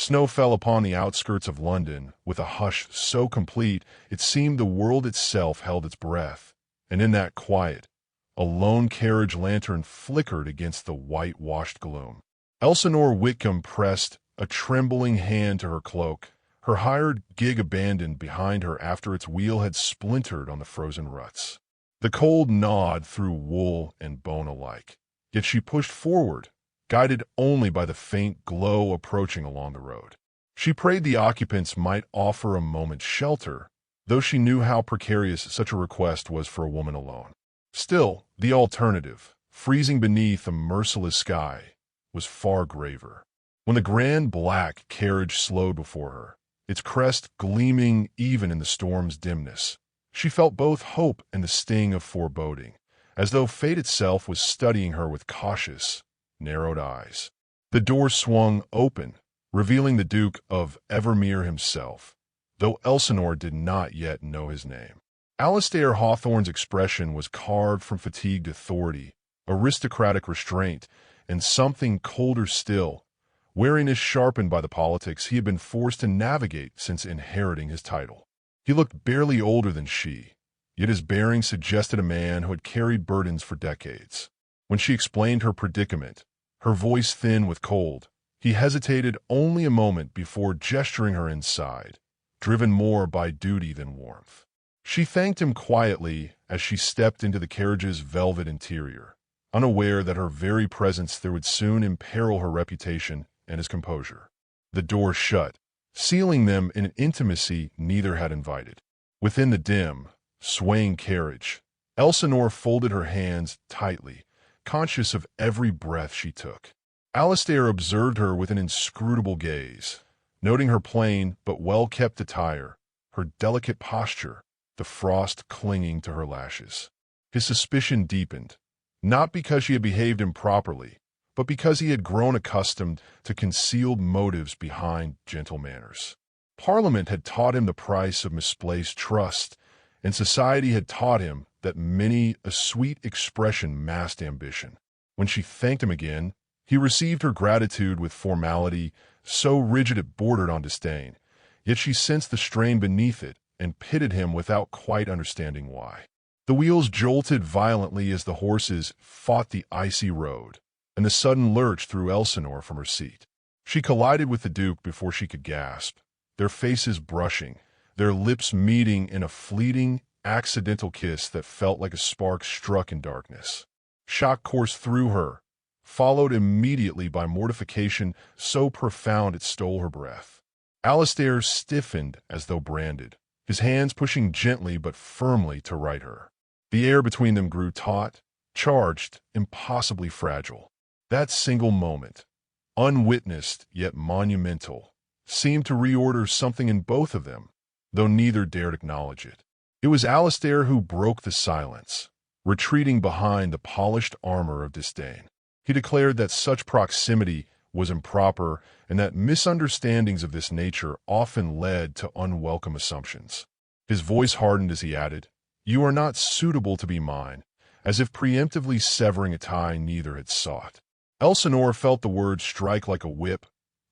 Snow fell upon the outskirts of London with a hush so complete it seemed the world itself held its breath, and in that quiet, a lone carriage lantern flickered against the whitewashed gloom. Elsinore Whitcombe pressed a trembling hand to her cloak, her hired gig abandoned behind her after its wheel had splintered on the frozen ruts. The cold gnawed through wool and bone alike, yet she pushed forward, guided only by the faint glow approaching along the road. She prayed the occupants might offer a moment's shelter, though she knew how precarious such a request was for a woman alone. Still, the alternative, freezing beneath a merciless sky, was far graver. When the grand black carriage slowed before her, its crest gleaming even in the storm's dimness, she felt both hope and the sting of foreboding, as though fate itself was studying her with cautious, narrowed eyes. The door swung open, revealing the Duke of Evermere himself, though Elsinore did not yet know his name. Alistair Hawthorne's expression was carved from fatigued authority, aristocratic restraint, and something colder still, wariness sharpened by the politics he had been forced to navigate since inheriting his title. He looked barely older than she, yet his bearing suggested a man who had carried burdens for decades. When she explained her predicament, her voice thin with cold, he hesitated only a moment before gesturing her inside, driven more by duty than warmth. She thanked him quietly as she stepped into the carriage's velvet interior, unaware that her very presence there would soon imperil her reputation and his composure. The door shut, sealing them in an intimacy neither had invited. Within the dim, swaying carriage, Elsinore folded her hands tightly, conscious of every breath she took. Alistair observed her with an inscrutable gaze, noting her plain but well-kept attire, her delicate posture, the frost clinging to her lashes. His suspicion deepened, not because she had behaved improperly, but because he had grown accustomed to concealed motives behind gentle manners. Parliament had taught him the price of misplaced trust, and society had taught him that many a sweet expression masked ambition. When she thanked him again, he received her gratitude with formality so rigid it bordered on disdain, yet she sensed the strain beneath it and pitied him without quite understanding why. The wheels jolted violently as the horses fought the icy road, and the sudden lurch threw Elsinore from her seat. She collided with the Duke before she could gasp, their faces brushing, their lips meeting in a fleeting, accidental kiss that felt like a spark struck in darkness. Shock coursed through her, followed immediately by mortification so profound it stole her breath. Alistair stiffened as though branded, his hands pushing gently but firmly to right her. The air between them grew taut, charged, impossibly fragile. That single moment, unwitnessed yet monumental, seemed to reorder something in both of them, though neither dared acknowledge it. It was Alistair who broke the silence, retreating behind the polished armor of disdain. He declared that such proximity was improper and that misunderstandings of this nature often led to unwelcome assumptions. His voice hardened as he added, "You are not suitable to be mine," as if preemptively severing a tie neither had sought. Elsinore felt the words strike like a whip,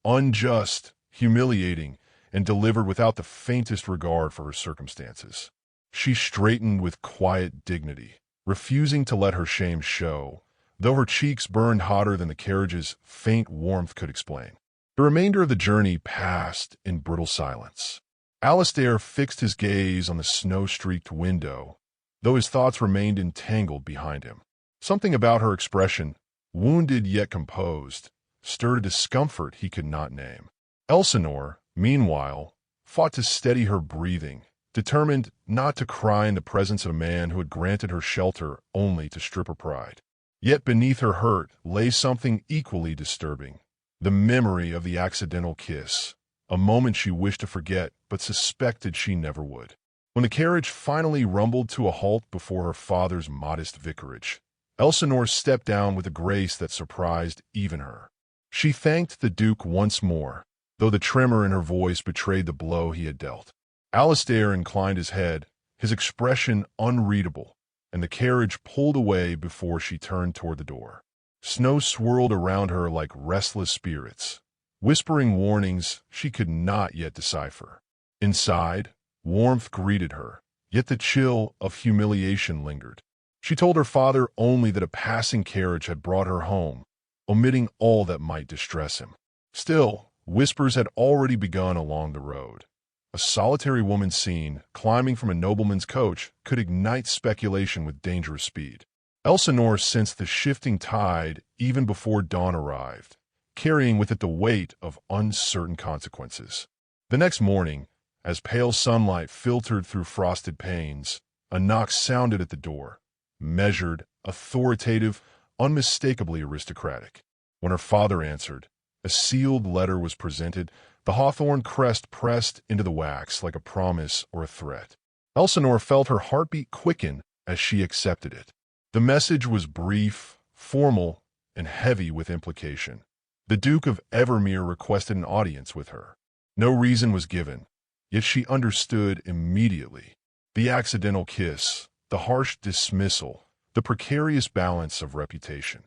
unjust, humiliating, and delivered without the faintest regard for her circumstances. She straightened with quiet dignity, refusing to let her shame show, though her cheeks burned hotter than the carriage's faint warmth could explain. The remainder of the journey passed in brittle silence. Alistair fixed his gaze on the snow-streaked window, though his thoughts remained entangled behind him. Something about her expression, wounded yet composed, stirred a discomfort he could not name. Elsinore, meanwhile, fought to steady her breathing, determined not to cry in the presence of a man who had granted her shelter only to strip her pride. Yet beneath her hurt lay something equally disturbing, the memory of the accidental kiss, a moment she wished to forget but suspected she never would. When the carriage finally rumbled to a halt before her father's modest vicarage, Elsinore stepped down with a grace that surprised even her. She thanked the Duke once more, though the tremor in her voice betrayed the blow he had dealt. Alistair inclined his head, his expression unreadable, and the carriage pulled away before she turned toward the door. Snow swirled around her like restless spirits, whispering warnings she could not yet decipher. Inside, warmth greeted her, yet the chill of humiliation lingered. She told her father only that a passing carriage had brought her home, omitting all that might distress him. Still, whispers had already begun along the road. A solitary woman seen climbing from a nobleman's coach could ignite speculation with dangerous speed. Elsinore sensed the shifting tide even before dawn arrived, carrying with it the weight of uncertain consequences. The next morning, as pale sunlight filtered through frosted panes, a knock sounded at the door, measured, authoritative, unmistakably aristocratic. When her father answered, a sealed letter was presented, the Hawthorne crest pressed into the wax like a promise or a threat. Elsinore felt her heartbeat quicken as she accepted it. The message was brief, formal, and heavy with implication. The Duke of Evermere requested an audience with her. No reason was given, yet she understood immediately. The accidental kiss, the harsh dismissal, the precarious balance of reputation.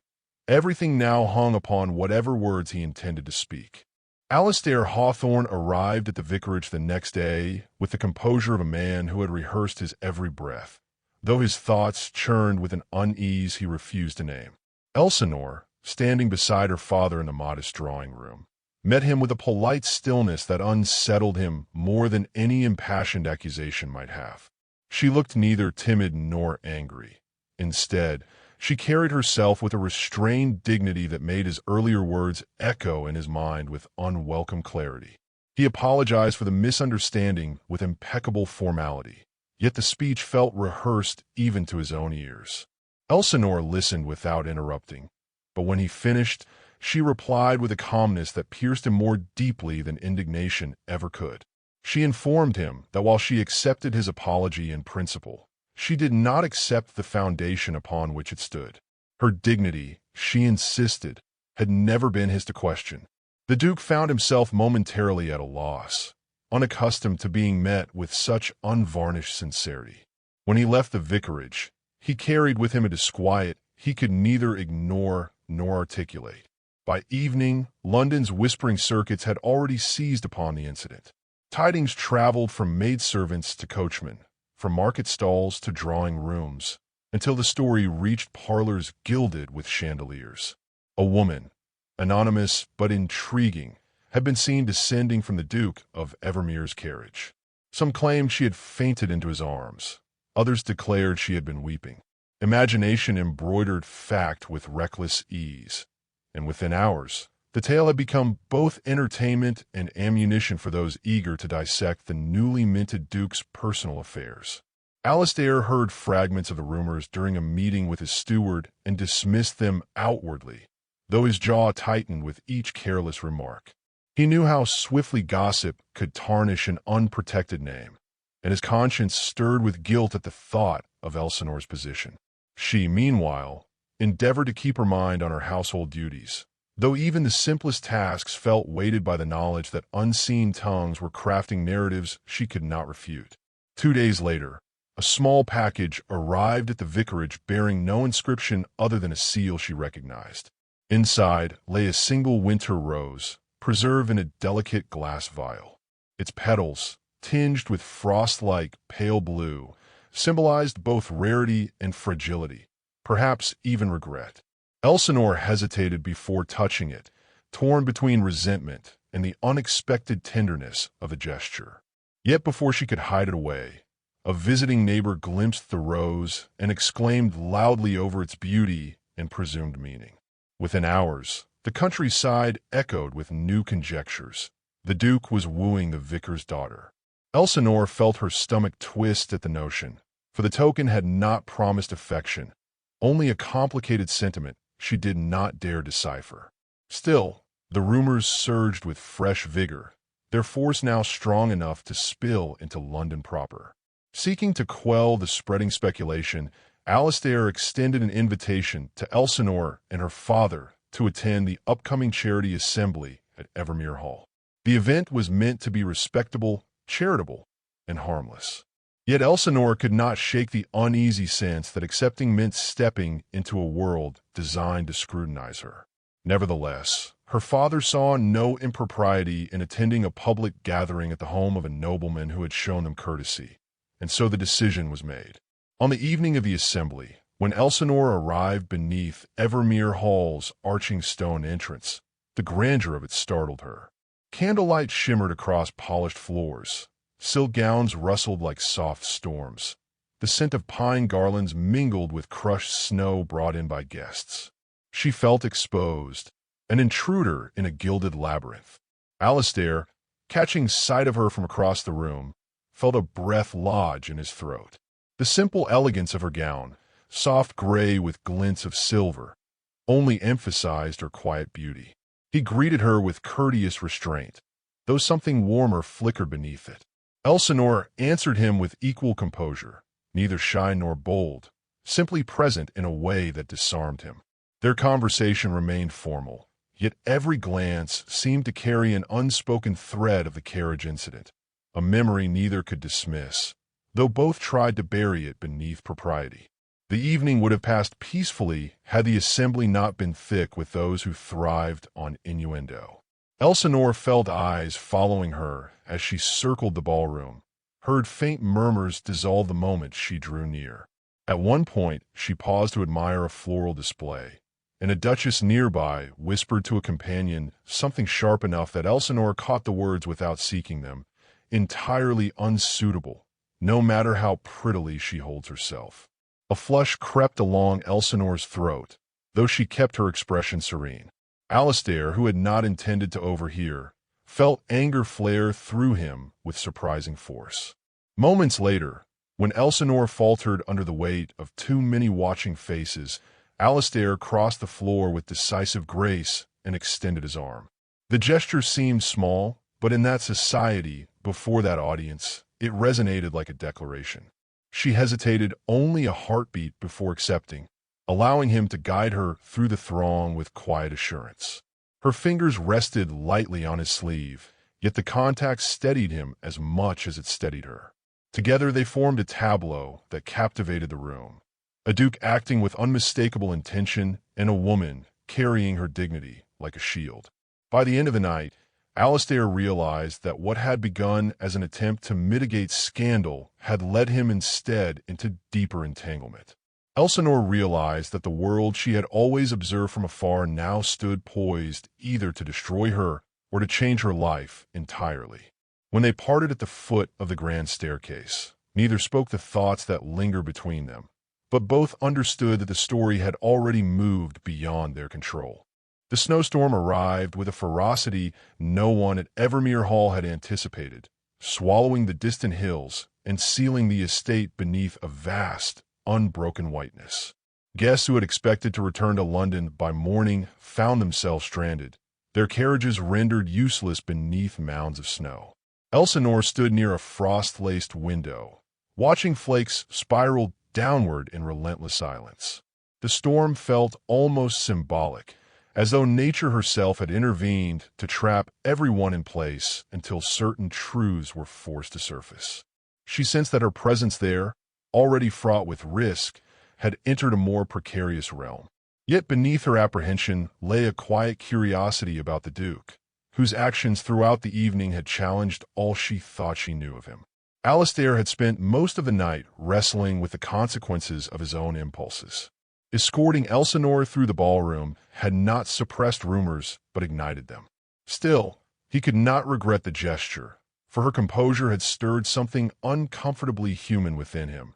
Everything now hung upon whatever words he intended to speak. Alistair Hawthorne arrived at the vicarage the next day with the composure of a man who had rehearsed his every breath, though his thoughts churned with an unease he refused to name. Elsinore, standing beside her father in the modest drawing room, met him with a polite stillness that unsettled him more than any impassioned accusation might have. She looked neither timid nor angry. Instead, she carried herself with a restrained dignity that made his earlier words echo in his mind with unwelcome clarity. He apologized for the misunderstanding with impeccable formality, yet the speech felt rehearsed even to his own ears. Elsinore listened without interrupting, but when he finished, she replied with a calmness that pierced him more deeply than indignation ever could. She informed him that while she accepted his apology in principle, she did not accept the foundation upon which it stood. Her dignity, she insisted, had never been his to question. The Duke found himself momentarily at a loss, unaccustomed to being met with such unvarnished sincerity. When he left the vicarage, he carried with him a disquiet he could neither ignore nor articulate. By evening, London's whispering circuits had already seized upon the incident. Tidings traveled from maidservants to coachmen, from market stalls to drawing rooms, until the story reached parlors gilded with chandeliers. A woman, anonymous but intriguing, had been seen descending from the Duke of Evermere's carriage. Some claimed she had fainted into his arms. Others declared she had been weeping. Imagination embroidered fact with reckless ease, and within hours, the tale had become both entertainment and ammunition for those eager to dissect the newly minted Duke's personal affairs. Alistair heard fragments of the rumors during a meeting with his steward and dismissed them outwardly, though his jaw tightened with each careless remark. He knew how swiftly gossip could tarnish an unprotected name, and his conscience stirred with guilt at the thought of Elsinore's position. She, meanwhile, endeavored to keep her mind on her household duties, though even the simplest tasks felt weighted by the knowledge that unseen tongues were crafting narratives she could not refute. 2 days later, a small package arrived at the vicarage bearing no inscription other than a seal she recognized. Inside lay a single winter rose, preserved in a delicate glass vial. Its petals, tinged with frost-like pale blue, symbolized both rarity and fragility, perhaps even regret. Elsinore hesitated before touching it, torn between resentment and the unexpected tenderness of the gesture. Yet before she could hide it away, a visiting neighbor glimpsed the rose and exclaimed loudly over its beauty and presumed meaning. Within hours, the countryside echoed with new conjectures. The Duke was wooing the vicar's daughter. Elsinore felt her stomach twist at the notion, for the token had not promised affection, only a complicated sentiment she did not dare decipher. Still, the rumors surged with fresh vigor, their force now strong enough to spill into London proper. Seeking to quell the spreading speculation, Alistair extended an invitation to Elsinore and her father to attend the upcoming charity assembly at Evermere Hall. The event was meant to be respectable, charitable, and harmless. Yet Elsinore could not shake the uneasy sense that accepting meant stepping into a world designed to scrutinize her. Nevertheless, Her father saw no impropriety in attending a public gathering at the home of a nobleman who had shown them courtesy, and so the decision was made. On the evening of the assembly, when Elsinore arrived beneath Evermere Hall's arching stone entrance, the grandeur of it startled her. Candlelight shimmered across polished floors. Silk gowns rustled like soft storms. The scent of pine garlands mingled with crushed snow brought in by guests. She felt exposed, an intruder in a gilded labyrinth. Alistair, catching sight of her from across the room, felt a breath lodge in his throat. The simple elegance of her gown, soft gray with glints of silver, only emphasized her quiet beauty. He greeted her with courteous restraint, though something warmer flickered beneath it. Elsinore answered him with equal composure, neither shy nor bold, simply present in a way that disarmed him. Their conversation remained formal, yet every glance seemed to carry an unspoken thread of the carriage incident, a memory neither could dismiss, though both tried to bury it beneath propriety. The evening would have passed peacefully had the assembly not been thick with those who thrived on innuendo. Elsinore felt eyes following her as she circled the ballroom, heard faint murmurs dissolve the moment she drew near. At one point, she paused to admire a floral display, and a duchess nearby whispered to a companion something sharp enough that Elsinore caught the words without seeking them, entirely unsuitable, no matter how prettily she holds herself. A flush crept along Elsinore's throat, though she kept her expression serene. Alistair, who had not intended to overhear, felt anger flare through him with surprising force. Moments later, when Elsinore faltered under the weight of too many watching faces, Alistair crossed the floor with decisive grace and extended his arm. The gesture seemed small, but in that society, before that audience, it resonated like a declaration. She hesitated only a heartbeat before accepting, allowing him to guide her through the throng with quiet assurance. Her fingers rested lightly on his sleeve, yet the contact steadied him as much as it steadied her. Together they formed a tableau that captivated the room. A duke acting with unmistakable intention, and a woman carrying her dignity like a shield. By the end of the night, Alistair realized that what had begun as an attempt to mitigate scandal had led him instead into deeper entanglement. Elsinore realized that the world she had always observed from afar now stood poised either to destroy her or to change her life entirely. When they parted at the foot of the grand staircase, neither spoke the thoughts that lingered between them, but both understood that the story had already moved beyond their control. The snowstorm arrived with a ferocity no one at Evermere Hall had anticipated, swallowing the distant hills and sealing the estate beneath a vast, unbroken whiteness. Guests who had expected to return to London by morning found themselves stranded, their carriages rendered useless beneath mounds of snow. Elsinore stood near a frost-laced window, watching flakes spiral downward in relentless silence. The storm felt almost symbolic, as though nature herself had intervened to trap everyone in place until certain truths were forced to surface. She sensed that her presence there, already fraught with risk, had entered a more precarious realm. Yet beneath her apprehension lay a quiet curiosity about the Duke, whose actions throughout the evening had challenged all she thought she knew of him. Alistair had spent most of the night wrestling with the consequences of his own impulses. Escorting Elsinore through the ballroom had not suppressed rumors but ignited them. Still, he could not regret the gesture, for her composure had stirred something uncomfortably human within him,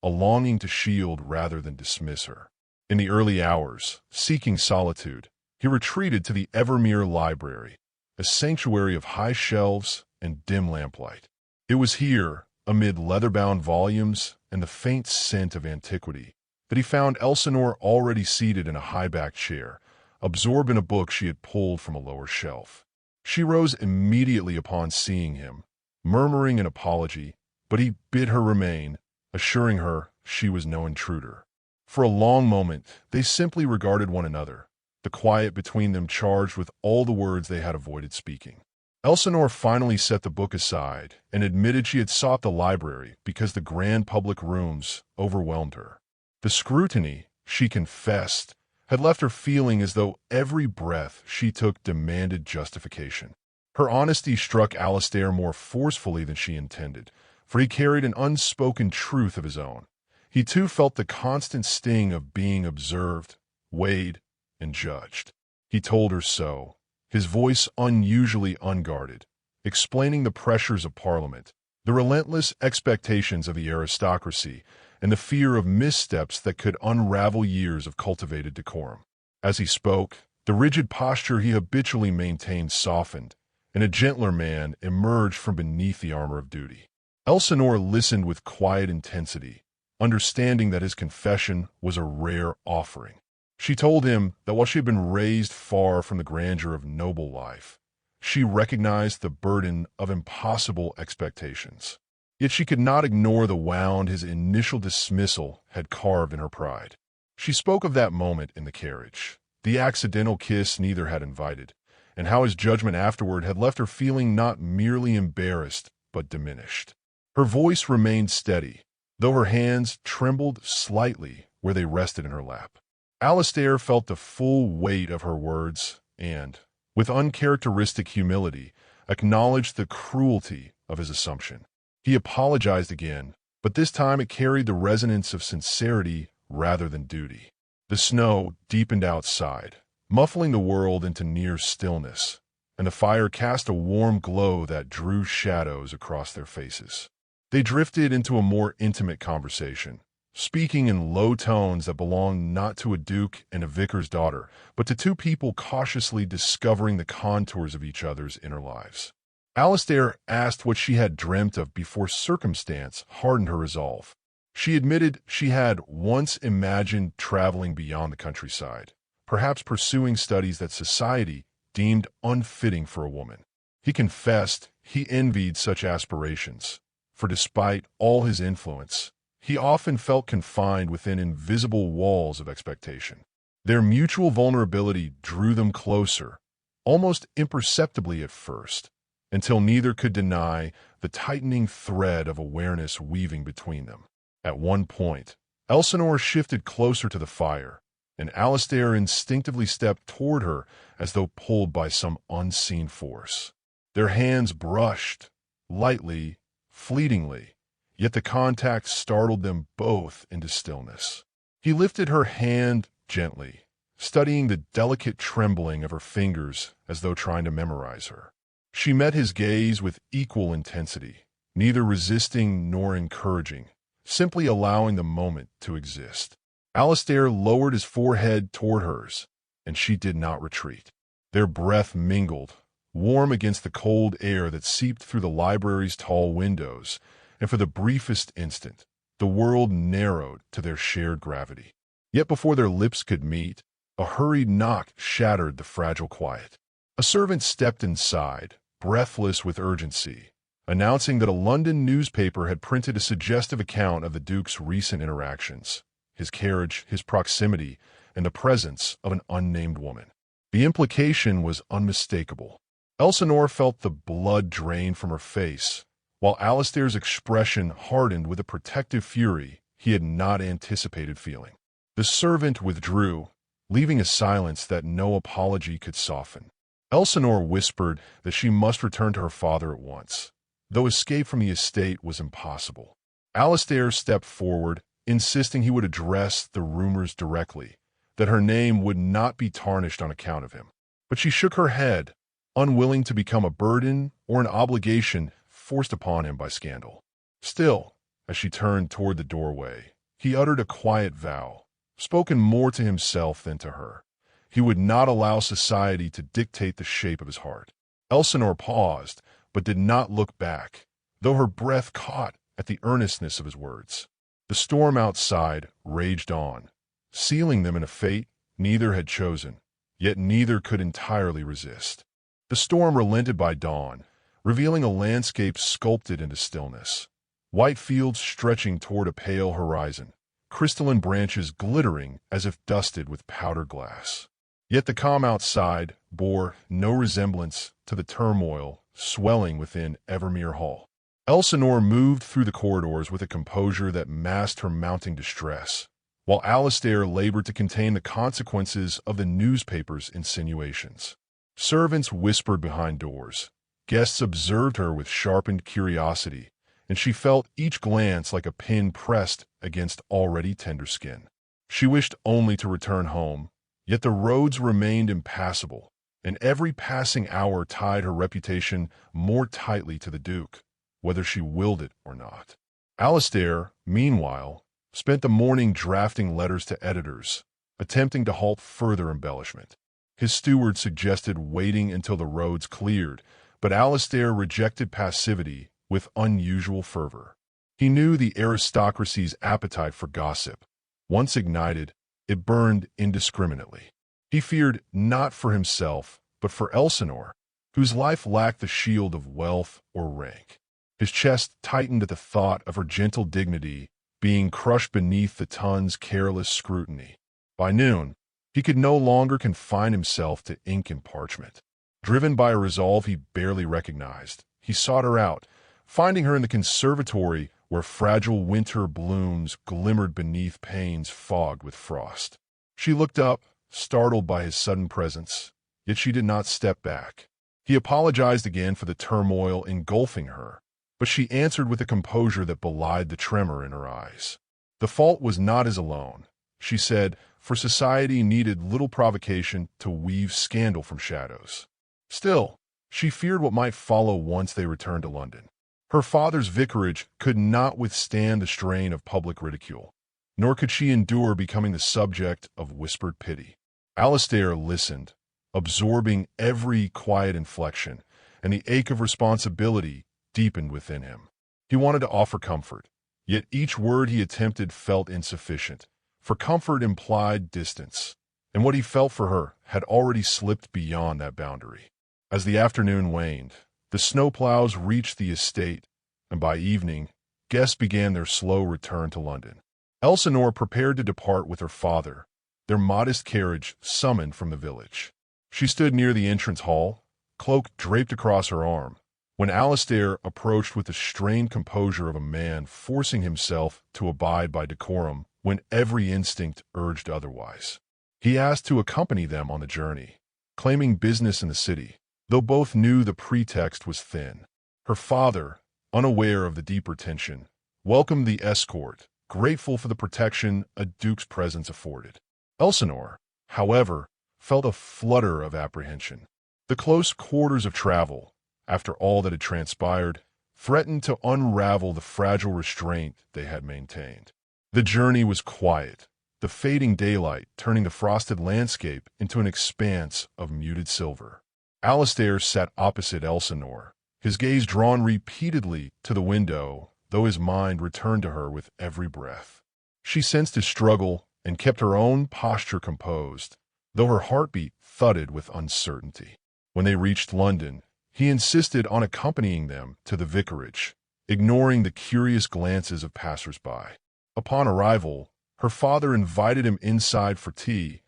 a longing to shield rather than dismiss her. In the early hours, seeking solitude, he retreated to the Evermere library, a sanctuary of high shelves and dim lamplight. It was here, amid leather-bound volumes and the faint scent of antiquity, that he found Elsinore already seated in a high-backed chair, absorbed in a book she had pulled from a lower shelf. She rose immediately upon seeing him, murmuring an apology, but he bid her remain, assuring her she was no intruder. For a long moment, they simply regarded one another, the quiet between them charged with all the words they had avoided speaking. Elsinore finally set the book aside and admitted she had sought the library because the grand public rooms overwhelmed her. The scrutiny, she confessed, had left her feeling as though every breath she took demanded justification. Her honesty struck Alistair more forcefully than she intended, for he carried an unspoken truth of his own. He too felt the constant sting of being observed, weighed, and judged. He told her so, his voice unusually unguarded, explaining the pressures of Parliament, the relentless expectations of the aristocracy, and the fear of missteps that could unravel years of cultivated decorum. As he spoke, the rigid posture he habitually maintained softened, and a gentler man emerged from beneath the armor of duty. Elsinore listened with quiet intensity, understanding that his confession was a rare offering. She told him that while she had been raised far from the grandeur of noble life, she recognized the burden of impossible expectations. Yet she could not ignore the wound his initial dismissal had carved in her pride. She spoke of that moment in the carriage, the accidental kiss neither had invited, and how his judgment afterward had left her feeling not merely embarrassed, but diminished. Her voice remained steady, though her hands trembled slightly where they rested in her lap. Alistair felt the full weight of her words and, with uncharacteristic humility, acknowledged the cruelty of his assumption. He apologized again, but this time it carried the resonance of sincerity rather than duty. The snow deepened outside, muffling the world into near stillness, and the fire cast a warm glow that drew shadows across their faces. They drifted into a more intimate conversation, speaking in low tones that belonged not to a duke and a vicar's daughter, but to two people cautiously discovering the contours of each other's inner lives. Alistair asked what she had dreamt of before circumstance hardened her resolve. She admitted she had once imagined traveling beyond the countryside, perhaps pursuing studies that society deemed unfitting for a woman. He confessed he envied such aspirations, for despite all his influence, he often felt confined within invisible walls of expectation. Their mutual vulnerability drew them closer, almost imperceptibly at first, until neither could deny the tightening thread of awareness weaving between them. At one point, Elsinore shifted closer to the fire, and Alistair instinctively stepped toward her as though pulled by some unseen force. Their hands brushed, lightly, fleetingly, yet the contact startled them both into stillness. He lifted her hand gently, studying the delicate trembling of her fingers as though trying to memorize her. She met his gaze with equal intensity, neither resisting nor encouraging, simply allowing the moment to exist. Alistair lowered his forehead toward hers, and she did not retreat. Their breath mingled, warm against the cold air that seeped through the library's tall windows, and for the briefest instant, the world narrowed to their shared gravity. Yet before their lips could meet, a hurried knock shattered the fragile quiet. A servant stepped inside, breathless with urgency, announcing that a London newspaper had printed a suggestive account of the Duke's recent interactions, his carriage, his proximity, and the presence of an unnamed woman. The implication was unmistakable. Elsinore felt the blood drain from her face, while Alistair's expression hardened with a protective fury he had not anticipated feeling. The servant withdrew, leaving a silence that no apology could soften. Elsinore whispered that she must return to her father at once, though escape from the estate was impossible. Alistair stepped forward, insisting he would address the rumors directly, that her name would not be tarnished on account of him. But she shook her head, unwilling to become a burden or an obligation forced upon him by scandal. Still, as she turned toward the doorway, he uttered a quiet vow, spoken more to himself than to her. He would not allow society to dictate the shape of his heart. Elsinore paused, but did not look back, though her breath caught at the earnestness of his words. The storm outside raged on, sealing them in a fate neither had chosen, yet neither could entirely resist. The storm relented by dawn, revealing a landscape sculpted into stillness. White fields stretching toward a pale horizon, crystalline branches glittering as if dusted with powdered glass. Yet the calm outside bore no resemblance to the turmoil swelling within Evermere Hall. Elsinore moved through the corridors with a composure that masked her mounting distress, while Alistair labored to contain the consequences of the newspaper's insinuations. Servants whispered behind doors. Guests observed her with sharpened curiosity, and she felt each glance like a pin pressed against already tender skin. She wished only to return home, yet the roads remained impassable, and every passing hour tied her reputation more tightly to the Duke, whether she willed it or not. Alistair, meanwhile, spent the morning drafting letters to editors, attempting to halt further embellishment. His steward suggested waiting until the roads cleared, but Alistair rejected passivity with unusual fervor. He knew the aristocracy's appetite for gossip. Once ignited, it burned indiscriminately. He feared not for himself, but for Elsinore, whose life lacked the shield of wealth or rank. His chest tightened at the thought of her gentle dignity being crushed beneath the ton's careless scrutiny. By noon, he could no longer confine himself to ink and parchment. Driven by a resolve he barely recognized, he sought her out, finding her in the conservatory where fragile winter blooms glimmered beneath panes fogged with frost. She looked up, startled by his sudden presence, yet she did not step back. He apologized again for the turmoil engulfing her, but she answered with a composure that belied the tremor in her eyes. The fault was not his alone, she said, for society needed little provocation to weave scandal from shadows. Still, she feared what might follow once they returned to London. Her father's vicarage could not withstand the strain of public ridicule, nor could she endure becoming the subject of whispered pity. Alistair listened, absorbing every quiet inflection, and the ache of responsibility deepened within him. He wanted to offer comfort, yet each word he attempted felt insufficient, for comfort implied distance, and what he felt for her had already slipped beyond that boundary. As the afternoon waned, the snowplows reached the estate, and by evening, guests began their slow return to London. Elsinore prepared to depart with her father, their modest carriage summoned from the village. She stood near the entrance hall, cloak draped across her arm, when Alistair approached with the strained composure of a man forcing himself to abide by decorum when every instinct urged otherwise. He asked to accompany them on the journey, claiming business in the city, though both knew the pretext was thin. Her father, unaware of the deeper tension, welcomed the escort, grateful for the protection a duke's presence afforded. Elsinore, however, felt a flutter of apprehension. The close quarters of travel, after all that had transpired, threatened to unravel the fragile restraint they had maintained. The journey was quiet, the fading daylight turning the frosted landscape into an expanse of muted silver. Alistair sat opposite Elsinore, his gaze drawn repeatedly to the window, though his mind returned to her with every breath. She sensed his struggle and kept her own posture composed, though her heartbeat thudded with uncertainty. When they reached London, he insisted on accompanying them to the vicarage, ignoring the curious glances of passers-by. Upon arrival, her father invited him inside for tea,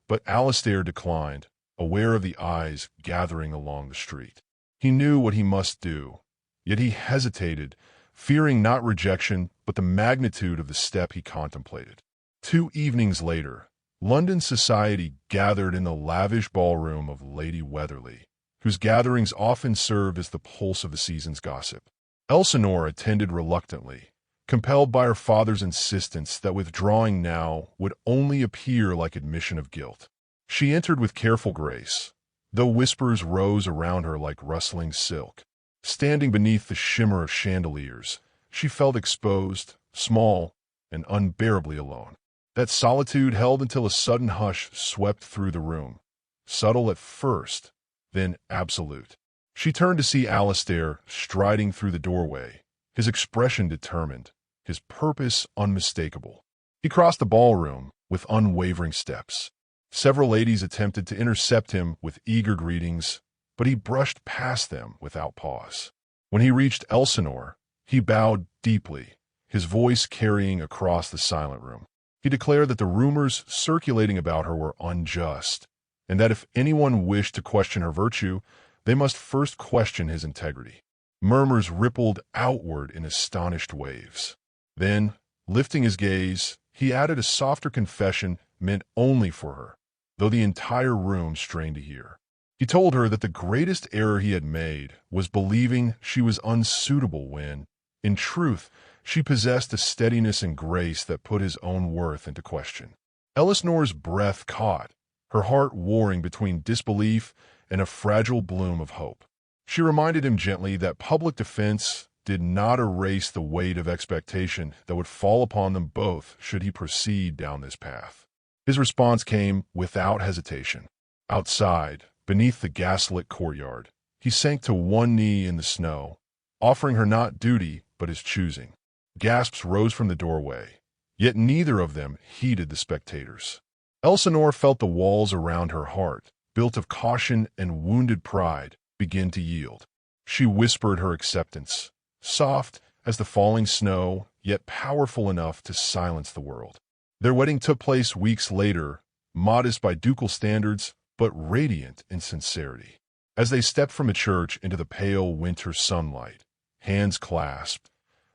but Alistair declined, aware of the eyes gathering along the street. He knew what he must do, yet he hesitated, fearing not rejection but the magnitude of the step he contemplated. 2 evenings later, London society gathered in the lavish ballroom of Lady Weatherly, whose gatherings often served as the pulse of the season's gossip. Elsinore attended reluctantly, compelled by her father's insistence that withdrawing now would only appear like admission of guilt. She entered with careful grace, though whispers rose around her like rustling silk. Standing beneath the shimmer of chandeliers, she felt exposed, small, and unbearably alone. That solitude held until a sudden hush swept through the room, subtle at first, then absolute. She turned to see Alistair striding through the doorway, his expression determined, his purpose unmistakable. He crossed the ballroom with unwavering steps. Several ladies attempted to intercept him with eager greetings, but he brushed past them without pause. When he reached Elsinore, he bowed deeply, his voice carrying across the silent room. He declared that the rumors circulating about her were unjust, and that if anyone wished to question her virtue, they must first question his integrity. Murmurs rippled outward in astonished waves. Then, lifting his gaze, He added a softer confession meant only for her, though the entire room strained to hear. He told her that the greatest error he had made was believing she was unsuitable when, in truth, she possessed a steadiness and grace that put his own worth into question. Elisnore's breath caught, her heart warring between disbelief and a fragile bloom of hope. She reminded him gently that public defense did not erase the weight of expectation that would fall upon them both should he proceed down this path. His response came without hesitation. Outside, beneath the gaslit courtyard, he sank to one knee in the snow, offering her not duty but his choosing. Gasps rose from the doorway, yet neither of them heeded the spectators. Elsinore felt the walls around her heart, built of caution and wounded pride, begin to yield. She whispered her acceptance, soft as the falling snow, yet powerful enough to silence the world. Their wedding took place weeks later, modest by ducal standards, but radiant in sincerity. As they stepped from a church into the pale winter sunlight, hands clasped,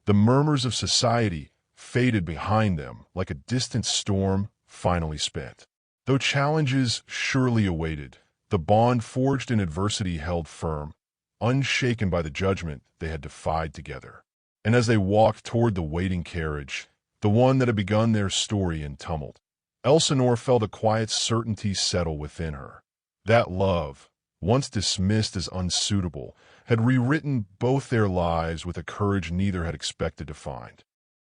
the murmurs of society faded behind them like a distant storm finally spent. Though challenges surely awaited, the bond forged in adversity held firm, unshaken by the judgment they had defied together. And as they walked toward the waiting carriage, the one that had begun their story in tumult, Elsinore felt a quiet certainty settle within her. That love, once dismissed as unsuitable, had rewritten both their lives with a courage neither had expected to find.